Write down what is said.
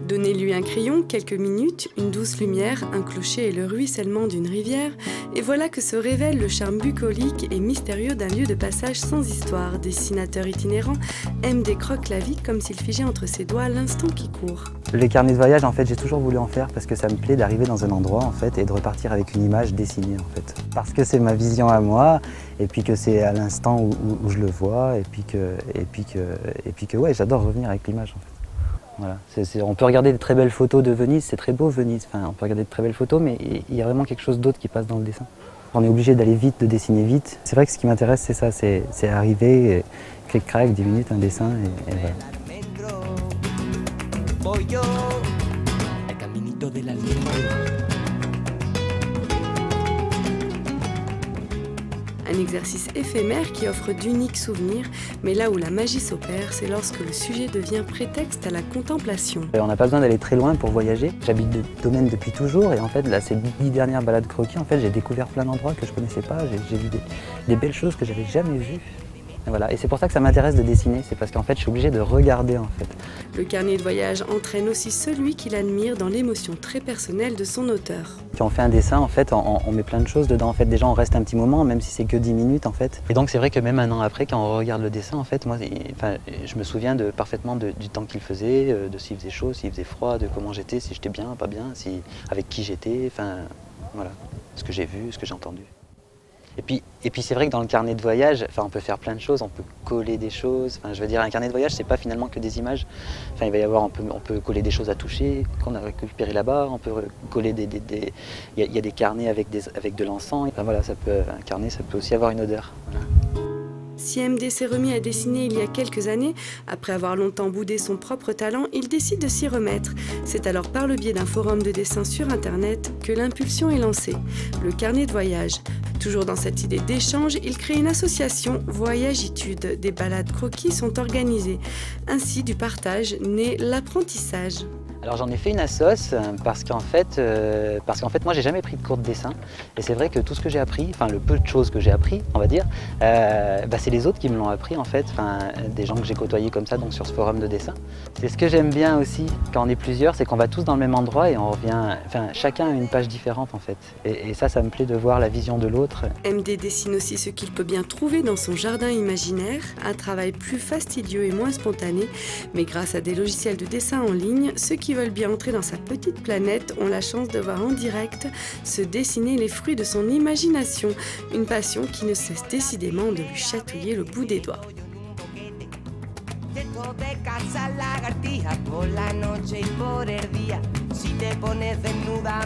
Donnez-lui un crayon, quelques minutes, une douce lumière, un clocher et le ruissellement d'une rivière, et voilà que se révèle le charme bucolique et mystérieux d'un lieu de passage sans histoire. Dessinateur itinérant, MD croque la vie comme s'il figeait entre ses doigts l'instant qui court. Les carnets de voyage, en fait, j'ai toujours voulu en faire parce que ça me plaît d'arriver dans un endroit, en fait, et de repartir avec une image dessinée, en fait. Parce que c'est ma vision à moi, et puis que c'est à l'instant où je le vois, et puis que ouais, j'adore revenir avec l'image, en fait. Voilà. On peut regarder de très belles photos de Venise, c'est très beau Venise, enfin, on peut regarder de très belles photos, mais il y a vraiment quelque chose d'autre qui passe dans le dessin. On est obligé d'aller vite, de dessiner vite. C'est vrai que ce qui m'intéresse, c'est ça, c'est arriver, cric-crac, 10 minutes, un dessin, et voilà. Un exercice éphémère qui offre d'uniques souvenirs, mais là où la magie s'opère, c'est lorsque le sujet devient prétexte à la contemplation. On n'a pas besoin d'aller très loin pour voyager. J'habite le domaine depuis toujours et en fait, là, ces 10 dernières balades croquis, en fait, j'ai découvert plein d'endroits que je ne connaissais pas. J'ai vu des belles choses que j'avais jamais vues. Et voilà. Et c'est pour ça que ça m'intéresse de dessiner, c'est parce qu'en fait, je suis obligé de regarder, en fait. Le carnet de voyage entraîne aussi celui qui l'admire dans l'émotion très personnelle de son auteur. Quand on fait un dessin, en fait, on met plein de choses dedans. En fait, déjà, on reste un petit moment, même si c'est que 10 minutes, en fait. Et donc, c'est vrai que même un an après, quand on regarde le dessin, en fait, moi, je me souviens parfaitement du temps qu'il faisait, de s'il faisait chaud, s'il faisait froid, de comment j'étais, si j'étais bien, pas bien, avec qui j'étais, enfin, voilà, ce que j'ai vu, ce que j'ai entendu. Et puis c'est vrai que dans le carnet de voyage, enfin, on peut faire plein de choses, on peut coller des choses. Enfin, je veux dire, un carnet de voyage, c'est pas finalement que des images. Enfin, il va y avoir, on peut coller des choses à toucher qu'on a récupérées là-bas. On peut coller il y a des carnets avec de l'encens. Enfin, voilà, un carnet, ça peut aussi avoir une odeur. Voilà. Si MD s'est remis à dessiner il y a quelques années, après avoir longtemps boudé son propre talent, il décide de s'y remettre. C'est alors par le biais d'un forum de dessin sur Internet que l'impulsion est lancée, le carnet de voyage. Toujours dans cette idée d'échange, il crée une association Voyagitude. Des balades croquis sont organisées. Ainsi, du partage naît l'apprentissage. Alors j'en ai fait une assoce parce qu'en fait, moi j'ai jamais pris de cours de dessin et c'est vrai que tout ce que j'ai appris, enfin le peu de choses que j'ai appris, on va dire, c'est les autres qui me l'ont appris en fait, des gens que j'ai côtoyés comme ça donc sur ce forum de dessin. C'est ce que j'aime bien aussi quand on est plusieurs, c'est qu'on va tous dans le même endroit et on revient, chacun a une page différente en fait. Et ça me plaît de voir la vision de l'autre. MD dessine aussi ce qu'il peut bien trouver dans son jardin imaginaire, un travail plus fastidieux et moins spontané, mais grâce à des logiciels de dessin en ligne, ceux qui veulent bien entrer dans sa petite planète ont la chance de voir en direct se dessiner les fruits de son imagination, une passion qui ne cesse décidément de lui chatouiller le bout des doigts. De casa lagartija por la noche y por el día. Si te pones desnuda